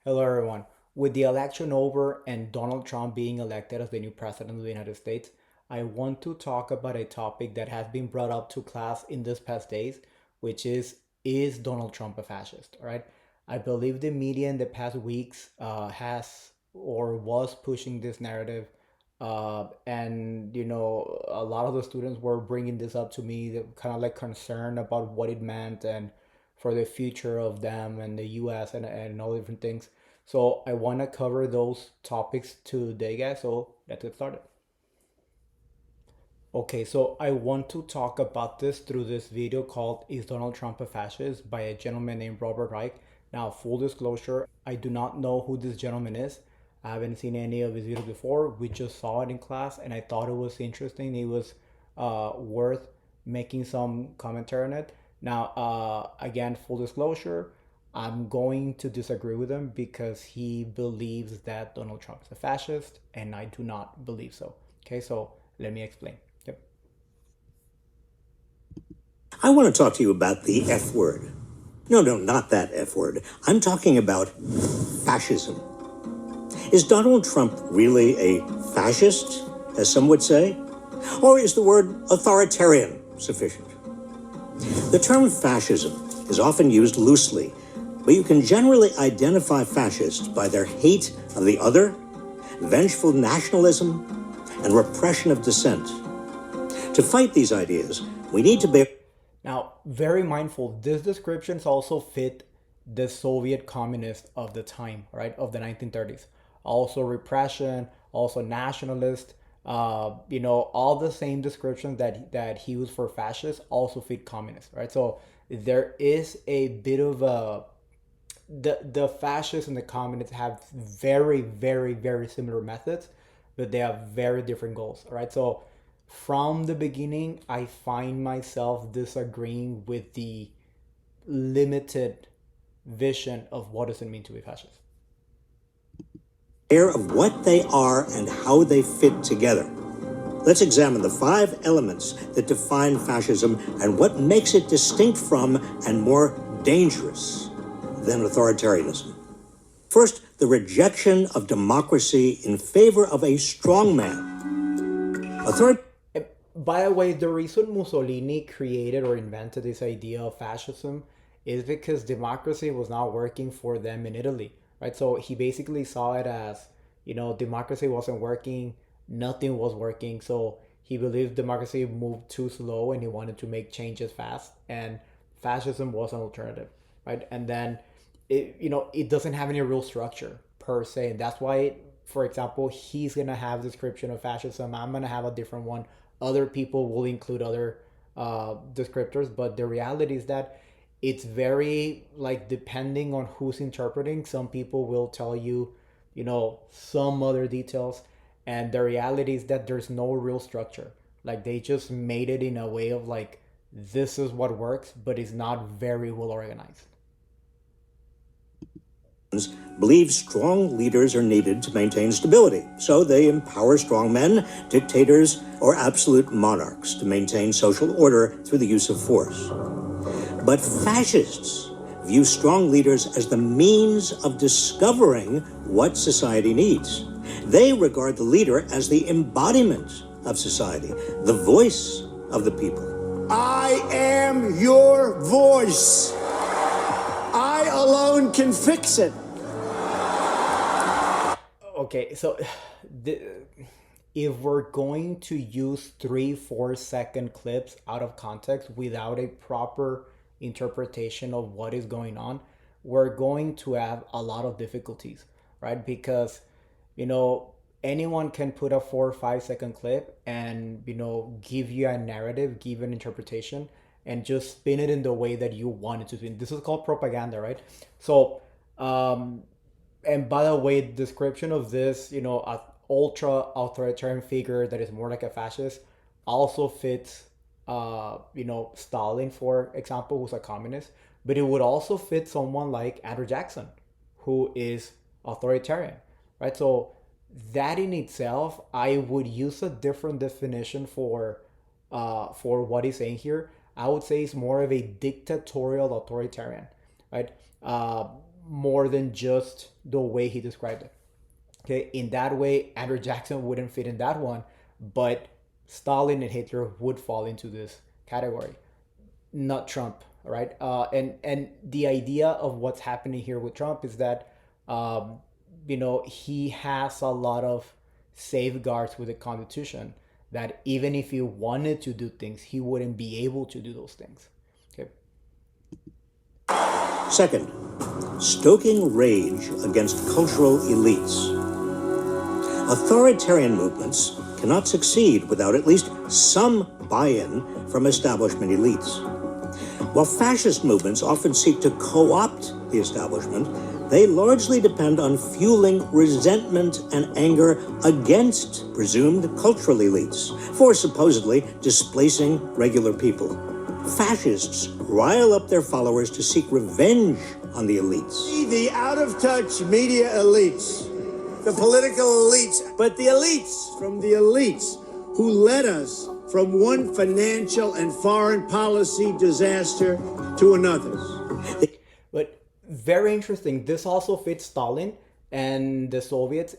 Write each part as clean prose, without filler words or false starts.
Hello, everyone. With the election over and Donald Trump being elected as the new president of the United States, I want to talk about a topic that has been brought up to class in this past days, which is Donald Trump a fascist? All right. I believe the media in the past weeks has or was pushing this narrative. And a lot of the students were bringing this up to me, kind of like concerned about what it meant and for the future of them and the US and all different things. So I want to cover those topics today, guys. So let's get started. Okay, so I want to talk about this through this video called Is Donald Trump a Fascist by a gentleman named Robert Reich. Now, full disclosure, I do not know who this gentleman is. I haven't seen any of his videos before. We just saw it in class and I thought it was interesting. It was worth making some commentary on it. Now, again, full disclosure, I'm going to disagree with him because he believes that Donald Trump is a fascist and I do not believe so. Okay, so let me explain. Yep. I want to talk to you about the F word. No, no, not that F word. I'm talking about fascism. Is Donald Trump really a fascist, as some would say? Or is the word authoritarian sufficient? The term fascism is often used loosely, but you can generally identify fascists by their hate of the other, vengeful nationalism, and repression of dissent. To fight these ideas, we need to be Now, very mindful, this descriptions also fit the Soviet communist of the time, right, of the 1930s. Also repression, also nationalist, all the same descriptions that he used for fascist also fit communist, right? So there is a bit of a the fascists and the communists have very, very, very similar methods, but they have very different goals. All right. So from the beginning, I find myself disagreeing with the limited vision of what does it mean to be fascist. aware of what they are and how they fit together. Let's examine the 5 elements that define fascism and what makes it distinct from and more dangerous than authoritarianism. First, the rejection of democracy in favor of a strongman. Author- By the way, the reason Mussolini created or invented this idea of fascism is because democracy was not working for them in Italy, right? So he basically saw it as, democracy wasn't working, nothing was working. So he believed democracy moved too slow and he wanted to make changes fast, and fascism was an alternative, right? And then it doesn't have any real structure per se, and that's why, for example, he's gonna have a description of fascism. I'm gonna have a different one. Other people will include other descriptors, but the reality is that it's very like depending on who's interpreting. Some people will tell you, some other details, and the reality is that there's no real structure. Like they just made it in a way of like this is what works, but it's not very well organized. believe strong leaders are needed to maintain stability, so they empower strongmen, dictators, or absolute monarchs to maintain social order through the use of force. But fascists view strong leaders as the means of discovering what society needs. They regard the leader as the embodiment of society, the voice of the people. I am your voice. I alone can fix it. Okay, so the, if we're going to use 3 4 second clips out of context without a proper interpretation of what is going on, we're going to have a lot of difficulties, right? Because you know anyone can put a 4 or 5 second clip and give you a narrative, give an interpretation, and just spin it in the way that you want it to spin. This is called propaganda, right? So and by the way, description of this, a ultra authoritarian figure that is more like a fascist also fits, Stalin, for example, who's a communist. But it would also fit someone like Andrew Jackson, who is authoritarian, right? So that in itself, I would use a different definition for what he's saying here. I would say it's more of a dictatorial authoritarian, right? more than just the way he described it. Okay, in that way, Andrew Jackson wouldn't fit in that one, but Stalin and Hitler would fall into this category, not Trump. All right, and the idea of what's happening here with Trump is that, um, he has a lot of safeguards with the Constitution that even if he wanted to do things, he wouldn't be able to do those things. Okay. Second, stoking rage against cultural elites. Authoritarian movements cannot succeed without at least some buy-in from establishment elites. While fascist movements often seek to co-opt the establishment, they largely depend on fueling resentment and anger against presumed cultural elites for supposedly displacing regular people. Fascists rile up their followers to seek revenge on the elites. The out-of-touch media elites, the political elites, but the elites from the elites who led us from one financial and foreign policy disaster to another. But very interesting. This also fits Stalin and the Soviets.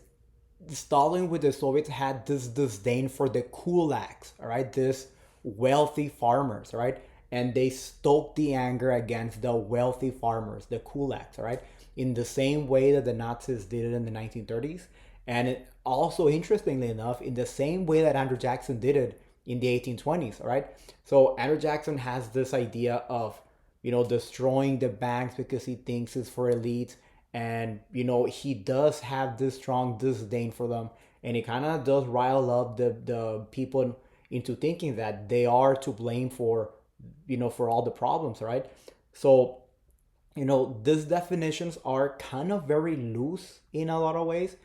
Stalin with the Soviets had this disdain for the kulaks, all right, this wealthy farmers, all right, and they stoked the anger against the wealthy farmers, the kulaks, all right, in the same way that the Nazis did it in the 1930s, and it also, interestingly enough, in the same way that Andrew Jackson did it in the 1820s, all right. So Andrew Jackson has this idea of, destroying the banks because he thinks it's for elites, and he does have this strong disdain for them, and it kind of does rile up the people into thinking that they are to blame for for all the problems, right? So these definitions are kind of very loose in a lot of ways.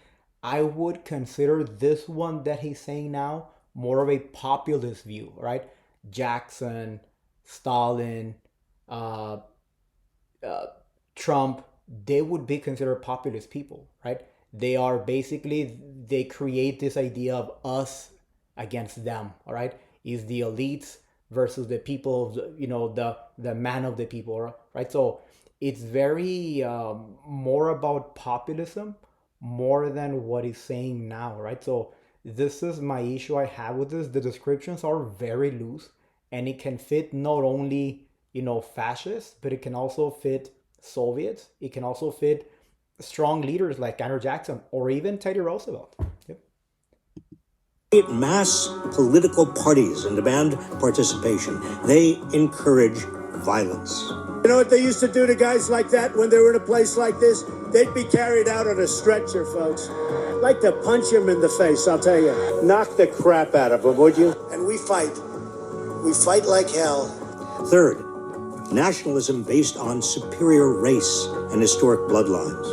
I would consider this one that he's saying now more of a populist view, right? Jackson, Stalin, uh, Trump, they would be considered populist people, right? They are basically, they create this idea of us against them, all right? Is the elites versus the people of the man of the people, right? So it's very more about populism more than what he's saying now, right? So this is my issue I have with this. The descriptions are very loose, and it can fit not only fascists, but it can also fit Soviets. It can also fit strong leaders like Andrew Jackson or even Teddy Roosevelt. Yep. Mass political parties and demand participation. They encourage violence. You know what they used to do to guys like that when they were in a place like this? They'd be carried out on a stretcher, folks. I'd like to punch him in the face, I'll tell you. Knock the crap out of him, would you? And we fight. We fight like hell. Third, nationalism based on superior race and historic bloodlines.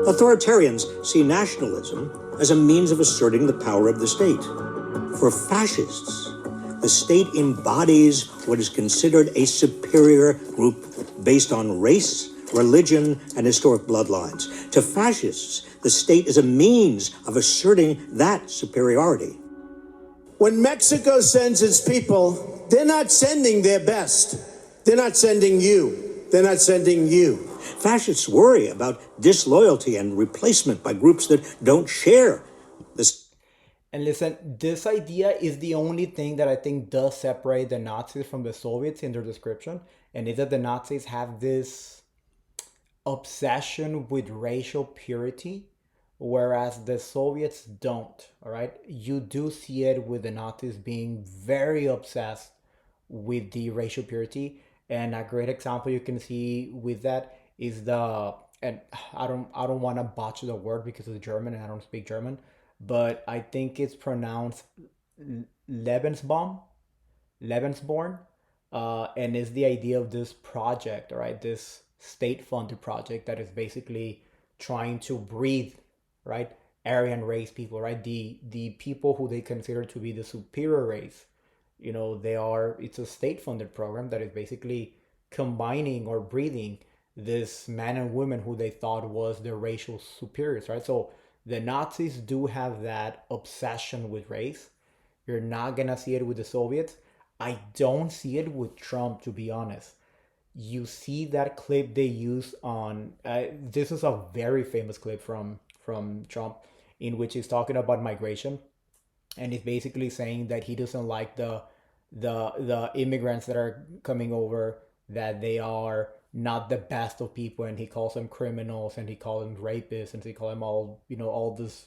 Authoritarians see nationalism as a means of asserting the power of the state. For fascists, the state embodies what is considered a superior group based on race, religion, and historic bloodlines. To fascists, the state is a means of asserting that superiority. When Mexico sends its people, they're not sending their best. They're not sending you. They're not sending you. Fascists worry about disloyalty and replacement by groups that don't share this. And listen, this idea is the only thing that I think does separate the Nazis from the Soviets in their description, and is that the Nazis have this obsession with racial purity, whereas the Soviets don't. All right, you do see it with the Nazis being very obsessed with the racial purity, and a great example you can see with that is and I don't want to botch the word because it's German and I don't speak German, but I think it's pronounced Lebensbaum, Lebensborn, and is the idea of this project, all right, this state-funded project that is basically trying to breed, right, Aryan race people, right, the people who they consider to be the superior race. It's a state-funded program that is basically combining or breeding this men and women who they thought was their racial superiors, right? So the Nazis do have that obsession with race. You're not gonna see it with the Soviets. I don't see it with Trump, to be honest. you see that clip they use on this is a very famous clip from Trump, in which he's talking about migration, and he's basically saying that he doesn't like the immigrants that are coming over, that they are not the best of people, and he calls them criminals, and he calls them rapists, and he calls them all, all this,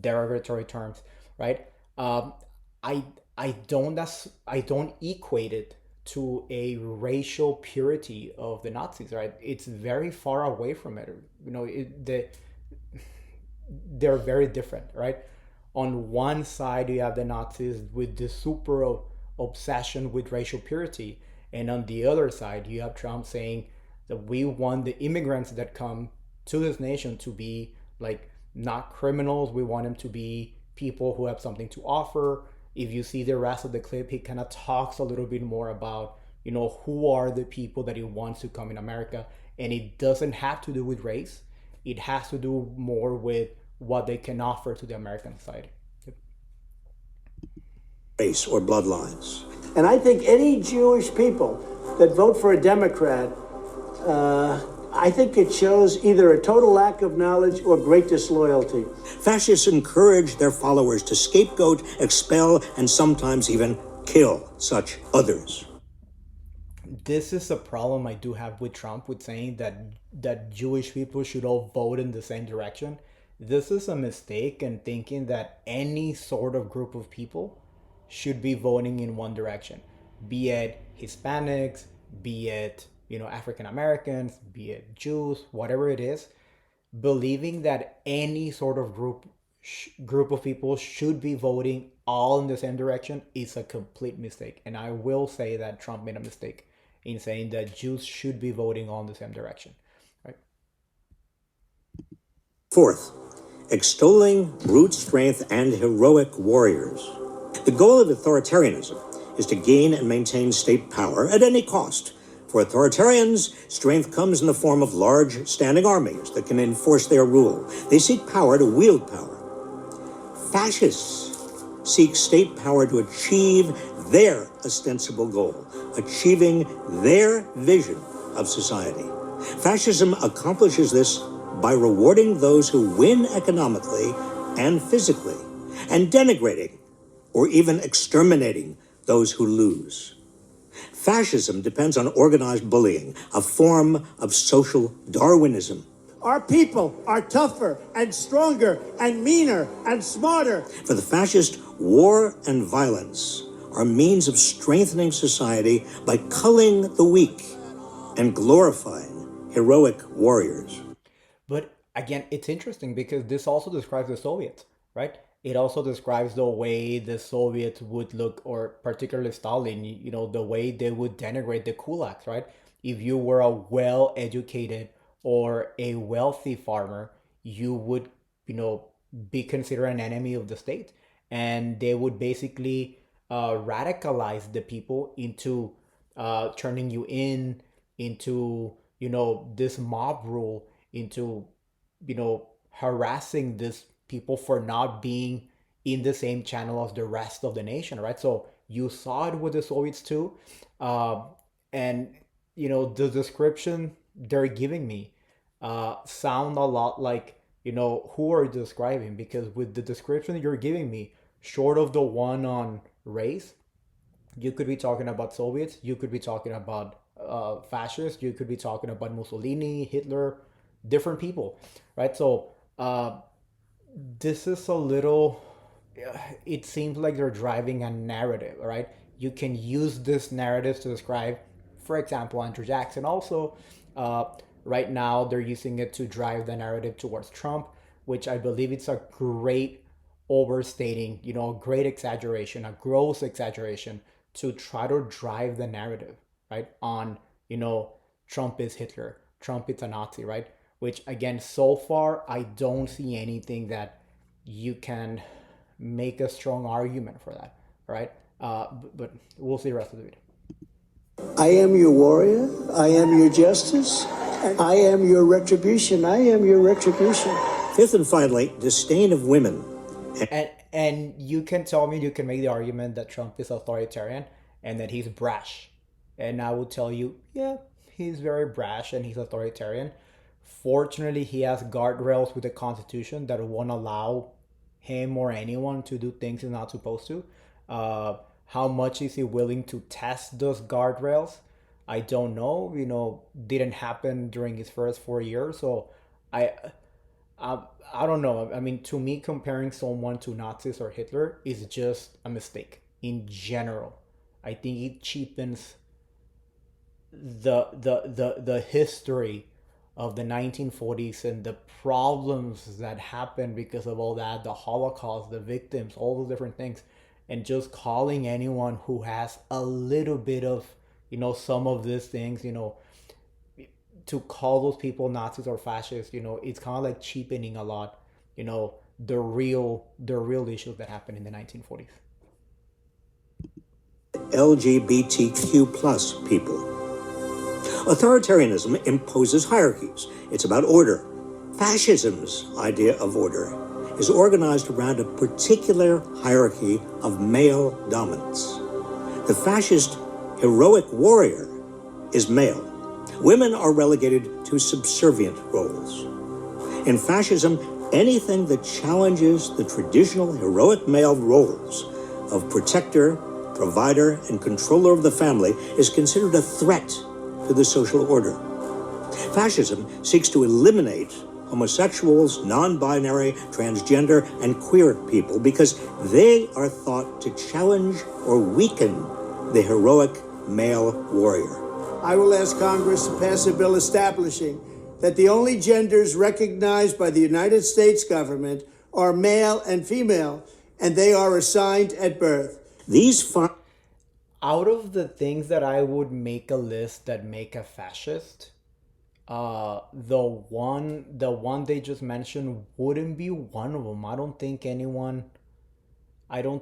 derogatory terms, right? I I don't equate it to a racial purity of the Nazis, right? It's very far away from it. They're very different, right? On one side, you have the Nazis with this super obsession with racial purity, and on the other side, you have Trump saying that we want the immigrants that come to this nation to be like not criminals. We want them to be people who have something to offer. If you see the rest of the clip, he kind of talks a little bit more about, who are the people that he wants to come in America, and it doesn't have to do with race. It has to do more with what they can offer to the American society. Race or bloodlines. And I think any Jewish people that vote for a Democrat, I think it shows either a total lack of knowledge or great disloyalty. Fascists encourage their followers to scapegoat, expel, and sometimes even kill such others. This is a problem I do have with Trump, with saying that Jewish people should all vote in the same direction. This is a mistake in thinking that any sort of group of people should be voting in one direction, be it Hispanics, be it, African Americans, be it Jews, whatever it is. Believing that any sort of group of people should be voting all in the same direction is a complete mistake. And I will say that Trump made a mistake in saying that Jews should be voting all in the same direction, right? Fourth, extolling brute strength and heroic warriors. The goal of authoritarianism is to gain and maintain state power at any cost. For authoritarians, strength comes in the form of large standing armies that can enforce their rule. They seek power to wield power. Fascists seek state power to achieve their ostensible goal, achieving their vision of society. Fascism accomplishes this by rewarding those who win economically and physically, and denigrating or even exterminating those who lose. Fascism depends on organized bullying, a form of social Darwinism. Our people are tougher and stronger and meaner and smarter. For the fascist, war and violence are means of strengthening society by culling the weak and glorifying heroic warriors. But again, it's interesting because this also describes the Soviets, right? It also describes the way the Soviets would look, or particularly Stalin, the way they would denigrate the kulaks, right? If you were a well-educated or a wealthy farmer, you would, be considered an enemy of the state. And they would basically radicalize the people into turning you into, this mob rule, into, harassing this people for not being in the same channel as the rest of the nation, right? So you saw it with the Soviets too. And, the description they're giving me sound a lot like, who are you describing? Because with the description you're giving me, short of the one on race, you could be talking about Soviets, you could be talking about fascists, you could be talking about Mussolini, Hitler, different people, right? So this is a little, it seems like they're driving a narrative, right? You can use this narrative to describe, for example, Andrew Jackson. Also, right now they're using it to drive the narrative towards Trump, which I believe it's a great overstating, great exaggeration, a gross exaggeration to try to drive the narrative, right? On, Trump is Hitler, Trump is a Nazi, right? Which again, so far, I don't see anything that you can make a strong argument for that, right? But we'll see the rest of the video. I am your warrior. I am your justice. I am your retribution. I am your retribution. Fifth and finally, disdain of women. And you can tell me, you can make the argument that Trump is authoritarian and that he's brash, And I would tell you, yeah, he's very brash and he's authoritarian. Fortunately, he has guardrails with the Constitution that won't allow him or anyone to do things he's not supposed to. Uh, how much is he willing to test those guardrails? I don't know. Didn't happen during his first 4 years, so I, I, I don't know. I mean, to me, comparing someone to Nazis or Hitler is just a mistake in general. I think it cheapens the history of the 1940s and the problems that happened because of all that, the Holocaust, the victims, all those different things, and just calling anyone who has a little bit of, some of these things, to call those people Nazis or fascists, it's kind of like cheapening a lot, the real issues that happened in the 1940s. LGBTQ plus people. Authoritarianism imposes hierarchies. It's about order. Fascism's idea of order is organized around a particular hierarchy of male dominance. The fascist heroic warrior is male. Women are relegated to subservient roles. In fascism, anything that challenges the traditional heroic male roles of protector, provider, and controller of the family is considered a threat to the social order. Fascism seeks to eliminate homosexuals, non-binary, transgender, and queer people because they are thought to challenge or weaken the heroic male warrior. I will ask Congress to pass a bill establishing that the only genders recognized by the United States government are male and female, and they are assigned at birth. Out of the things that I would make a list that make a fascist, the one they just mentioned wouldn't be one of them. I don't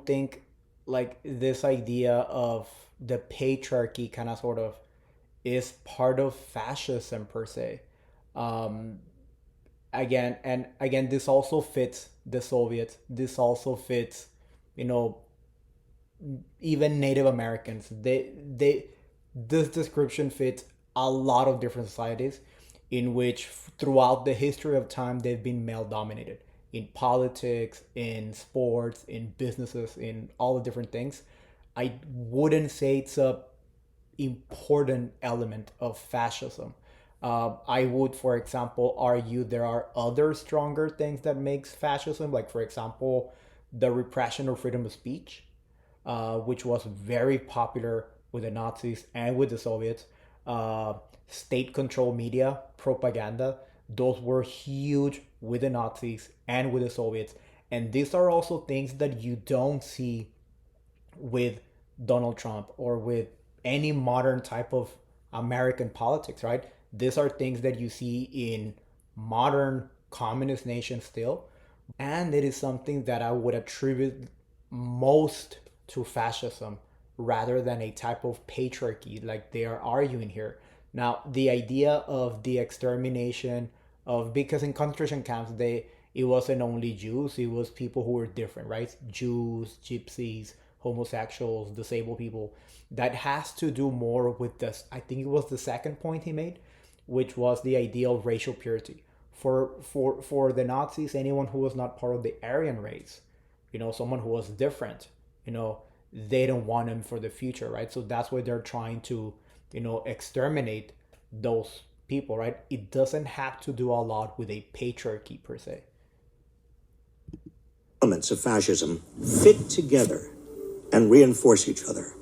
think like this idea of the patriarchy kind of sort of is part of fascism per se. Um, again, this also fits the Soviets. This also fits, you know, even Native Americans. This description fits a lot of different societies in which throughout the history of time they've been male dominated in politics, in sports, in businesses, in all the different things. I wouldn't say it's a important element of fascism. I would, for example, argue there are other stronger things that makes fascism, like for example, the repression of freedom of speech, which was very popular with the Nazis and with the Soviets. Uh, State control media, propaganda, those were huge with the Nazis and with the Soviets. And these are also things that you don't see with Donald Trump or with any modern type of American politics, right? These are things that you see in modern communist nations still. And it is something that I would attribute most to fascism rather than a type of patriarchy like they are arguing here. Now, the idea of the extermination of, because in concentration camps it wasn't only Jews, it was people who were different, right? Jews, gypsies, homosexuals, disabled people. That has to do more with this. I think it was the second point he made, which was the idea of racial purity. For the Nazis, anyone who was not part of the Aryan race, someone who was different, they don't want him for the future, right? So that's why they're trying to, exterminate those people, right? It doesn't have to do a lot with a patriarchy per se. Elements of fascism fit together and reinforce each other.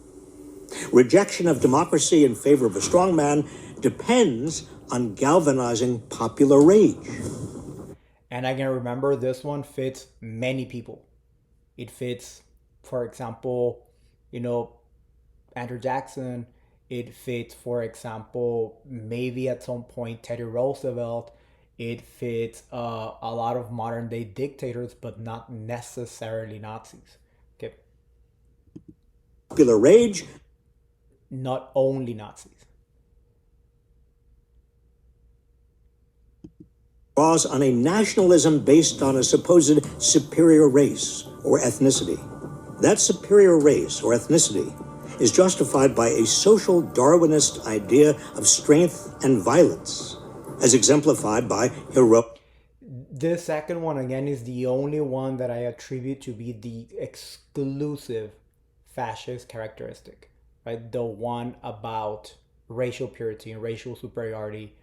Rejection of democracy in favor of a strong man depends on galvanizing popular rage. And I can remember this one fits many people. It fits, for example, you know, Andrew Jackson. It fits, for example, maybe at some point Teddy Roosevelt. It fits a lot of modern day dictators, but not necessarily Nazis. Okay, Popular rage not only Nazis. draws on a nationalism based on a supposed superior race or ethnicity. That superior race or ethnicity is justified by a social Darwinist idea of strength and violence, as exemplified by heroic. This second one again is the only one that I attribute to be the exclusive fascist characteristic, right? The one about racial purity and racial superiority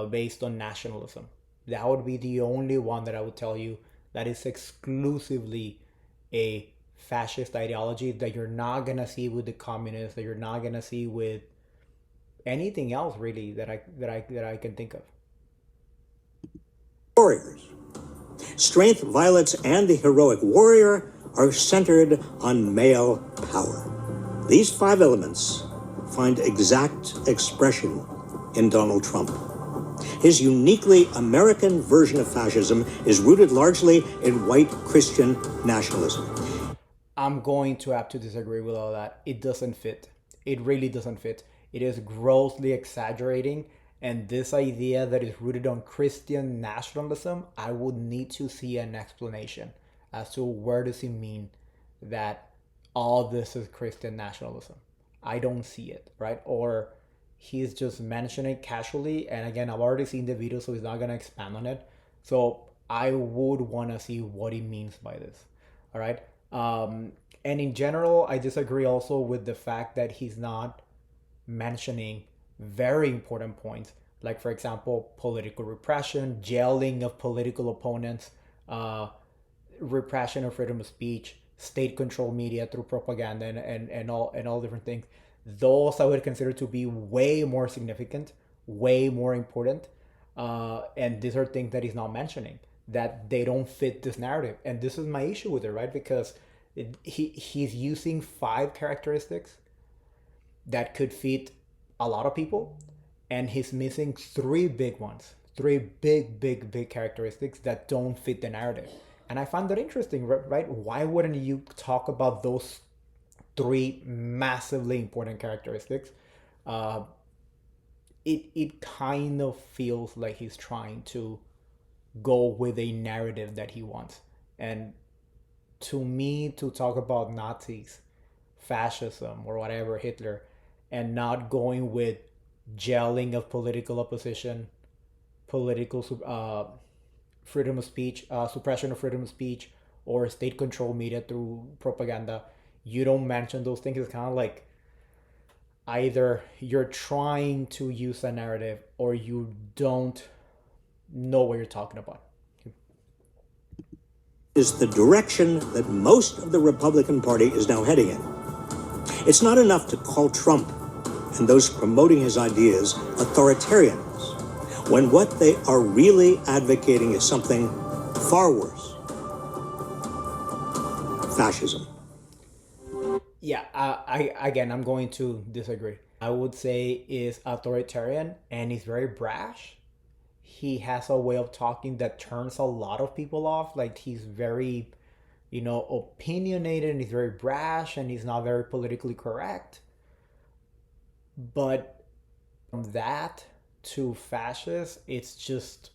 based on nationalism. That would be the only one that I would tell you that is exclusively a fascist ideology that you're not gonna see with the communists, that you're not gonna see with anything else really that I can think of. Warriors. Strength, violence, and the heroic warrior are centered on male power. These five elements find exact expression in Donald Trump. His uniquely American version of fascism is rooted largely in white Christian nationalism. I'm going to have to disagree with all that. It doesn't fit. It really doesn't fit. It is grossly exaggerating. And this idea that is rooted on Christian nationalism, I would need to see an explanation as to where does it mean that all this is Christian nationalism. I don't see it, right? Or he's just mentioning it casually. And again, I've already seen the video, so he's not going to expand on it. So I would want to see what he means by this. All right. And in general, I disagree also with the fact that he's not mentioning very important points, like, for example, political repression, jailing of political opponents, repression of freedom of speech, state control media through propaganda, and all different things. Those I would consider to be way more significant, way more important, and these are things that he's not mentioning, that they don't fit this narrative. And this is my issue with it, right? Because he's using five characteristics that could fit a lot of people, and he's missing three big ones, three big characteristics that don't fit the narrative. And I find that interesting, right? Why wouldn't you talk about those three massively important characteristics? It kind of feels like he's trying to go with a narrative that he wants. And to me, to talk about Nazis, fascism, or whatever, Hitler, and not going with jailing of political opposition, political freedom of speech, suppression of freedom of speech, or state control media through propaganda, you don't mention those things. It's kind of like either you're trying to use a narrative or you don't know what you're talking about. Is the direction that most of the Republican Party is now heading in. It's not enough to call Trump and those promoting his ideas authoritarians, when what they are really advocating is something far worse: fascism. Yeah, I'm going to disagree. I would say is authoritarian, and he's very brash. He has a way of talking that turns a lot of people off. Like, he's very, opinionated, and he's very brash, and he's not very politically correct. But from that to fascist, it's just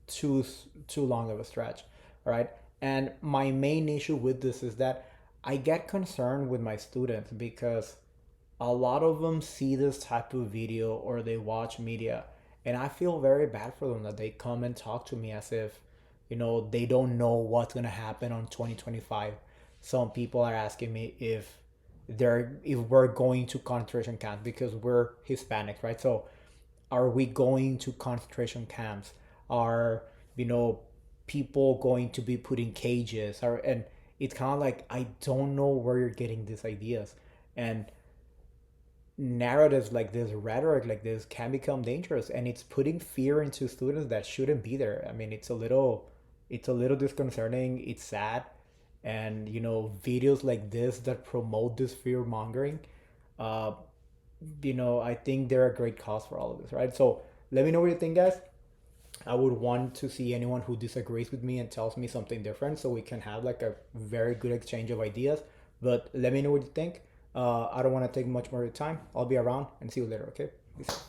too long of a stretch. All right. And my main issue with this is that I get concerned with my students because a lot of them see this type of video or they watch media, and I feel very bad for them that they come and talk to me as if they don't know what's going to happen on 2025. Some people are asking me if we're going to concentration camps because we're Hispanics, right? So are we going to concentration camps? Are people going to be put in cages? And it's kind of like, I don't know where you're getting these ideas. And narratives like this, rhetoric like this, can become dangerous, and it's putting fear into students that shouldn't be there. I mean, it's a little disconcerting. It's sad. And videos like this that promote this fear mongering, I think they're a great cause for all of this, right? So let me know what you think, guys. I would want to see anyone who disagrees with me and tells me something different, so we can have like a very good exchange of ideas. But let me know what you think. I don't want to take much more of your time. I'll be around, and see you later, okay? Peace.